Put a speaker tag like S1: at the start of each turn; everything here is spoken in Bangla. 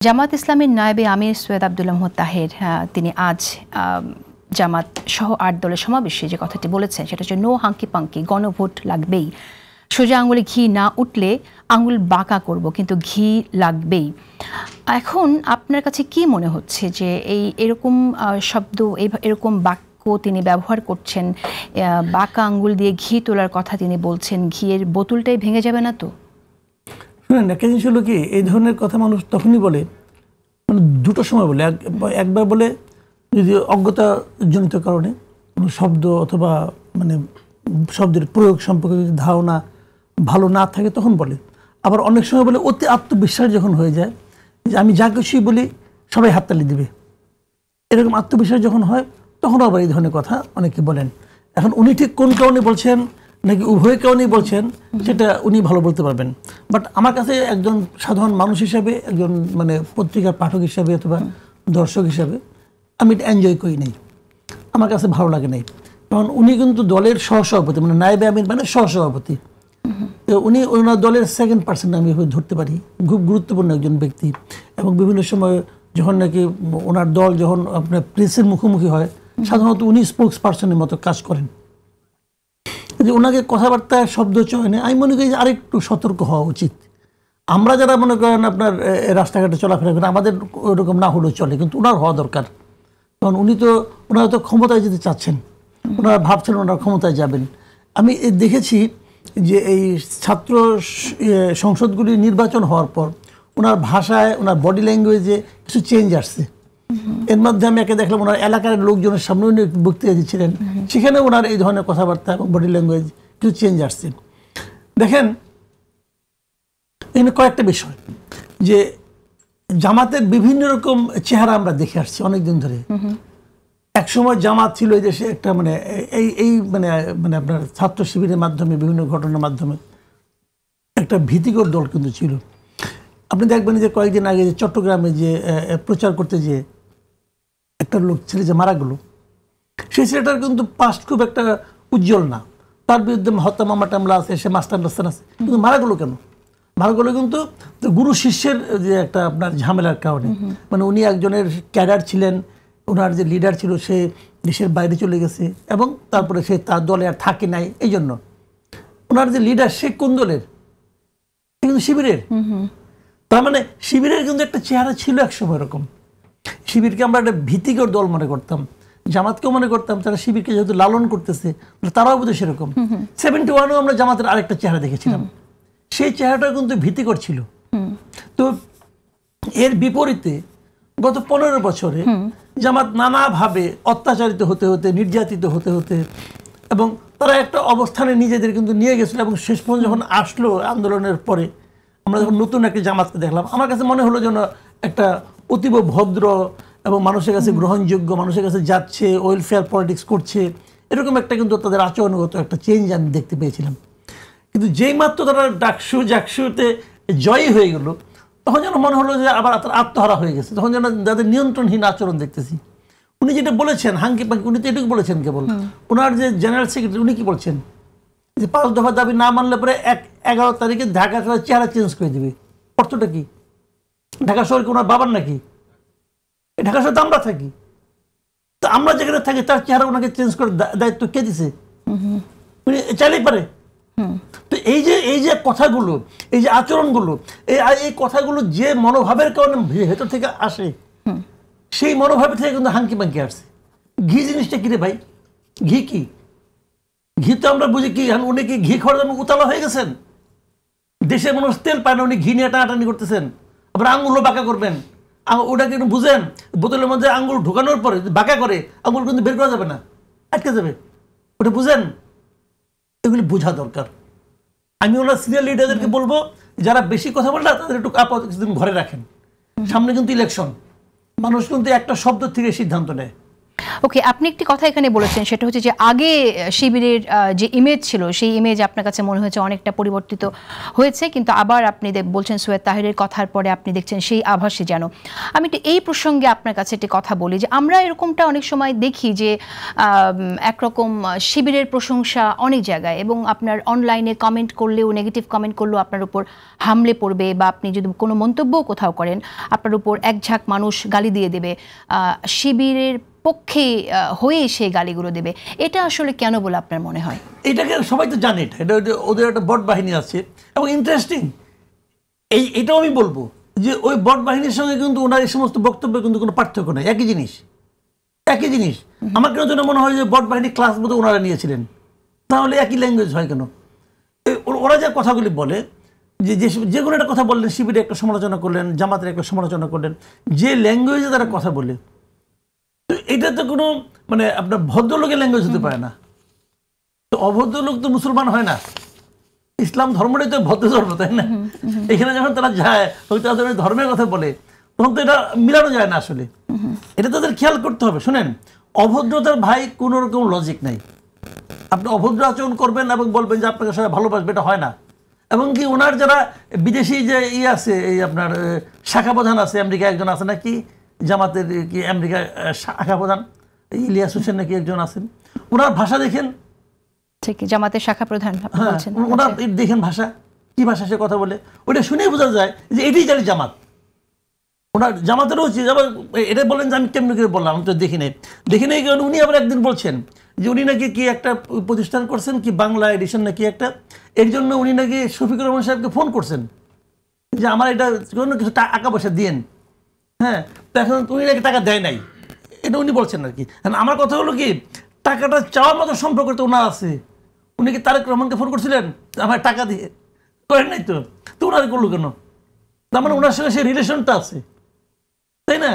S1: জামাত ইসলামের নায়েবে আমির সৈয়দ আব্দুল্লাহ মোহাম্মদ তাহের তিনি আজ জামাত সহ ৮ দলের সমাবেশে যে কথাটি বলেছেন সেটা হচ্ছে নো হাঙ্কি পাঙ্কি, গণভোট লাগবেই, সোজা আঙুলে ঘি না উঠলে আঙুল বাঁকা করব, কিন্তু ঘি লাগবেই। এখন আপনার কাছে কি মনে হচ্ছে যে এরকম শব্দ, এরকম বাক্য তিনি ব্যবহার করছেন, বাঁকা আঙ্গুল দিয়ে ঘি তোলার কথা তিনি বলছেন, ঘিয়ের বোতলটাই ভেঙে যাবে না তো?
S2: শুনেন, একটা জিনিস হলো কি, এই ধরনের কথা মানুষ তখনই বলে, মানে দুটো সময় বলে। একবার বলে যদি অজ্ঞতাজনিত কারণে কোনো শব্দ অথবা মানে শব্দের প্রয়োগ সম্পর্কে যদি ধারণা ভালো না থাকে তখন বলে। আবার অনেক সময় বলে অতি আত্মবিশ্বাস যখন হয়ে যায় যে আমি যা কিছুই বলি সবাই হাততালি দিবে, এরকম আত্মবিশ্বাস যখন হয় তখন আবার এই ধরনের কথা অনেকে বলেন। এখন উনি ঠিক কোন কারণে বলছেন নাকি উভয় কারণেই বলছেন সেটা উনি ভালো বলতে পারবেন। বাট আমার কাছে একজন সাধারণ মানুষ হিসাবে, একজন মানে পত্রিকার পাঠক হিসাবে অথবা দর্শক হিসাবে আমি এটা এনজয় করি নাই, আমার কাছে ভালো লাগে নাই। কারণ উনি কিন্তু দলের সহসভাপতি, মানে নায়েবে আমির মানে সহসভাপতি। তো উনি ওনার দলের সেকেন্ড পার্সন আমি ধরতে পারি, খুব গুরুত্বপূর্ণ একজন ব্যক্তি। এবং বিভিন্ন সময় যখন নাকি ওনার দল যখন আপনার প্রেসের মুখোমুখি হয়, সাধারণত উনি স্পোক্স পার্সনের মতো কাজ করেন। যে ওনাকে কথাবার্তায় শব্দ চয়নে আমি মনে করি যে আরেকটু সতর্ক হওয়া উচিত। আমরা যারা মনে করেন আপনার রাস্তাঘাটে চলাফেরা করেন, আমাদের ওরকম না হলেও চলে, কিন্তু ওনার হওয়া দরকার। কারণ ওনারা তো ক্ষমতায় যেতে চাচ্ছেন, ওনারা ভাবছেন ওনারা ক্ষমতায় যাবেন। আমি দেখেছি যে এই ছাত্র সংসদগুলি নির্বাচন হওয়ার পর ওনার ভাষায়, ওনার বডি ল্যাঙ্গুয়েজে কিছু চেঞ্জ আসছে। এর মধ্যে আমি একে দেখলাম ওনার এলাকার লোকজনের সামনে উনি বক্তৃতা দিচ্ছিলেন, সেখানে ওনার এই ধরনের কথাবার্তা এবং বডি ল্যাঙ্গুয়েজ কিছু চেঞ্জ আসছে। দেখেন, এখানে কয়েকটা বিষয়, যে জামাতের বিভিন্ন রকম চেহারা আমরা দেখে আসছি অনেকদিন ধরে। একসময় জামাত ছিল এই দেশে একটা মানে মানে মানে আপনার ছাত্র শিবিরের মাধ্যমে, বিভিন্ন ঘটনার মাধ্যমে একটা ভীতিকর দল কিন্তু ছিল। আপনি দেখবেন যে কয়েকদিন আগে যে চট্টগ্রামে যে প্রচার করতে যে একটা লোক ছেলে যে মারা গেল, সেই ছেলেটার কিন্তু পাস্ট খুব একটা উজ্জ্বল না। তার বিরুদ্ধে হত্যা মামলা টামলা আছে, সে মাস্টার লাস্তান আছে, কিন্তু মারা গেল কেন? মারা গেল কিন্তু গুরু শিষ্যের যে একটা আপনার ঝামেলার কারণে। মানে উনি একজনের ক্যাডার ছিলেন, ওনার যে লিডার ছিল সে দেশের বাইরে চলে গেছে এবং তারপরে সে তার দলে আর থাকে নাই। এই জন্য ওনার যে লিডার সে কোন দলের? কিন্তু শিবিরের। তার মানে শিবিরের কিন্তু একটা চেহারা ছিল একসময় এরকম। শিবিরকে আমরা একটা ভীতিকর দল মনে করতাম, জামাতকেও মনে করতাম তারা শিবিরকে যেহেতু লালন করতেছে তারাও বোধহয় সেরকম। 71-এও আমরা জামাতের আরেকটা চেহারা দেখেছিলাম, সেই চেহারাটা কিন্তু ভীতিকর ছিল। তো এর বিপরীতে গত 15 বছরে জামাত নানাভাবে অত্যাচারিত হতে হতে, নির্যাতিত হতে হতে, এবং তারা একটা অবস্থানে নিজেদের কিন্তু নিয়ে গেছিল। এবং শেষ পর্যন্ত যখন আসলো আন্দোলনের পরে, আমরা যখন নতুন একটা জামাতকে দেখলাম, আমার কাছে মনে হলো যেন একটা অতীব ভদ্র এবং মানুষের কাছে গ্রহণযোগ্য, মানুষের কাছে যাচ্ছে, ওয়েলফেয়ার পলিটিক্স করছে, এরকম একটা কিন্তু তাদের আচরণগত একটা চেঞ্জ আমি দেখতে পেয়েছিলাম। কিন্তু যেই মাত্র তারা জাকসুতে জয়ী হয়ে গেল, তখন যেন মনে হলো যে আবার তার আত্মহারা হয়ে গেছে। তখন যেন যাদের নিয়ন্ত্রণহীন আচরণ দেখতেছি। উনি যেটা বলেছেন হাঙ্কি পাঙ্কি, উনি তো এটুকু বলেছেন কেবল। ওনার যে জেনারেল সেক্রেটারি উনি কি বলছেন যে 5 দফা দাবি না মানলে পরে 11 তারিখে ঢাকা শহরের চেহারা চেঞ্জ করে দেবে। অর্থটা কি? ঢাকা শহরকে ওনার বাবার নাকি? ঢাকা শহরে তো আমরা থাকি, তো আমরা যেখানে থাকি তার চেহারা ওনাকে চেঞ্জ করে দায়িত্ব কে দিছে? উনি চাইলেই পারে। তো এই যে কথাগুলো, এই যে আচরণগুলো, এই কথাগুলো যে মনোভাবের কারণে ভেতর থেকে আসে, সেই মনোভাবের থেকে কিন্তু হাঙ্কি পাঙ্কি আসছে। ঘি জিনিসটা কি রে ভাই? ঘি কি? ঘি তো আমরা বুঝি কি, উনি কি ঘি খাওয়ার জন্য উতলা হয়ে গেছেন? দেশের মানুষ তেল পায় না, উনি ঘি নিয়ে টানাটানি করতেছেন। আবার আঙুলও বাঁকা করবেন, ওটা কিন্তু বুঝেন, বোতলের মধ্যে আঙুল ঢোকানোর পরে বাঁকা করে আঙুল কিন্তু বের করা যাবে না, আটকে যাবে, ওটা বুঝেন? এগুলি বোঝা দরকার। আমি ওনার সিনিয়র লিডারদেরকে বলবো, যারা বেশি কথা বলে না তাদের একটু আপাতত কিছুদিন ঘরে রাখেন। সামনে কিন্তু ইলেকশন, মানুষ কিন্তু একটা শব্দ থেকে সিদ্ধান্ত নেয়।
S1: ওকে, আপনি একটি কথা এখানে বলেছেন, সেটা হচ্ছে যে আগে শিবিরের যে ইমেজ ছিল সেই ইমেজ আপনার কাছে মনে হয়েছে অনেকটা পরিবর্তিত হয়েছে, কিন্তু আবার আপনি বলছেন সৈয়দ তাহেরের কথার পরে আপনি দেখছেন সেই আভাসই যেন। আমি একটু এই প্রসঙ্গে আপনার কাছে একটি কথা বলি যে আমরা এরকমটা অনেক সময় দেখি যে একরকম শিবিরের প্রশংসা অনেক জায়গায়, এবং আপনার অনলাইনে কমেন্ট করলেও, নেগেটিভ কমেন্ট করলেও আপনার উপর হামলে পড়বে, বা আপনি যদি কোনো মন্তব্য কোথাও করেন আপনার উপর এক ঝাঁক মানুষ গালি দিয়ে দেবে, শিবিরের পক্ষে হয়ে সেই গালিগুলো দেবে। এটা আসলে কেন বলে আপনার মনে হয়?
S2: এটাকে সবাই তো জানে, এটা ওদের একটা বট বাহিনী আছে, এবং ইন্টারেস্টিং এটাও আমি বলবো যে ওই বট বাহিনীর সঙ্গে কিন্তু ওনার এই সমস্ত বক্তব্যে কিন্তু কোনো পার্থক্য নেই, একই জিনিস। আমার কেন যেন মনে হয় যে বট বাহিনী ক্লাস মতো ওনারা নিয়েছিলেন, তাহলে একই ল্যাঙ্গুয়েজ হয় কেন? ওরা যে কথাগুলি বলে, যে কোনো একটা কথা বললেন, শিবিরে একটা সমালোচনা করলেন, জামাতের একটা সমালোচনা করলেন, যে ল্যাঙ্গুয়েজে তারা কথা বলে, তো এটা তো কোনো মানে আপনার ভদ্রলোকের ল্যাঙ্গুয়েজ হতে পারে না। তো অভদ্রলোক তো মুসলমান হয় না। ইসলাম ধর্মটাই তো ভদ্র ধর্ম, তাই না? এখানে যখন তারা যায়, তাদের ধর্মের কথা বলে, তখন তো এটা মিলানো যায় না আসলে। এটা তাদের খেয়াল করতে হবে। শোনেন, অভদ্রতার ভাই কোনো রকম লজিক নাই। আপনি অভদ্র আচরণ করবেন এবং বলবেন যে আপনাকে সবাই ভালোবাসবে, এটা হয় না। এবং কি ওনার যারা বিদেশি যে আছে, এই আপনার শাখা প্রধান আছে, আমেরিকা একজন আছে নাকি, জামাতের কি আমেরিকা শাখা প্রধান ইলিয়াস হোসেন নাকি একজন আছেন, ওনার ভাষা দেখেন।
S1: ঠিক, জামাতের শাখা প্রধান বলছেন,
S2: ওনার দেখেন ভাষা, কি ভাষা সে কথা বলে, ওটা শুনেই বোঝা যায় যে এটাই জানি জামাত। ওনার জামাতেরও উচিত। আবার এটা বলেন যে আমি কেমনি করে বললাম, আমি তো দেখি নেই। উনি আবার একদিন বলছেন যে উনি নাকি কি একটা প্রতিষ্ঠান করছেন, কি বাংলা এডিশন নাকি একটা, এর জন্য উনি নাকি শফিকুর রহমান সাহেবকে ফোন করছেন যে আমার এটা কোনো কিছু টাকা পয়সা দিয়েন। হ্যাঁ, তো এখন উনি নাকি টাকা দেয় নাই, এটা উনি বলছেন আর কি। আমার কথা হলো কি, টাকাটা চাওয়ার মতো সম্পর্ক তো ওনার আছে। উনি কি তারেক রহমানকে ফোন করছিলেন আমার টাকা দিয়ে? করেন নাই তো ওনার করলো কেন? তার মানে ওনার সঙ্গে সেই রিলেশনটা আছে, তাই না?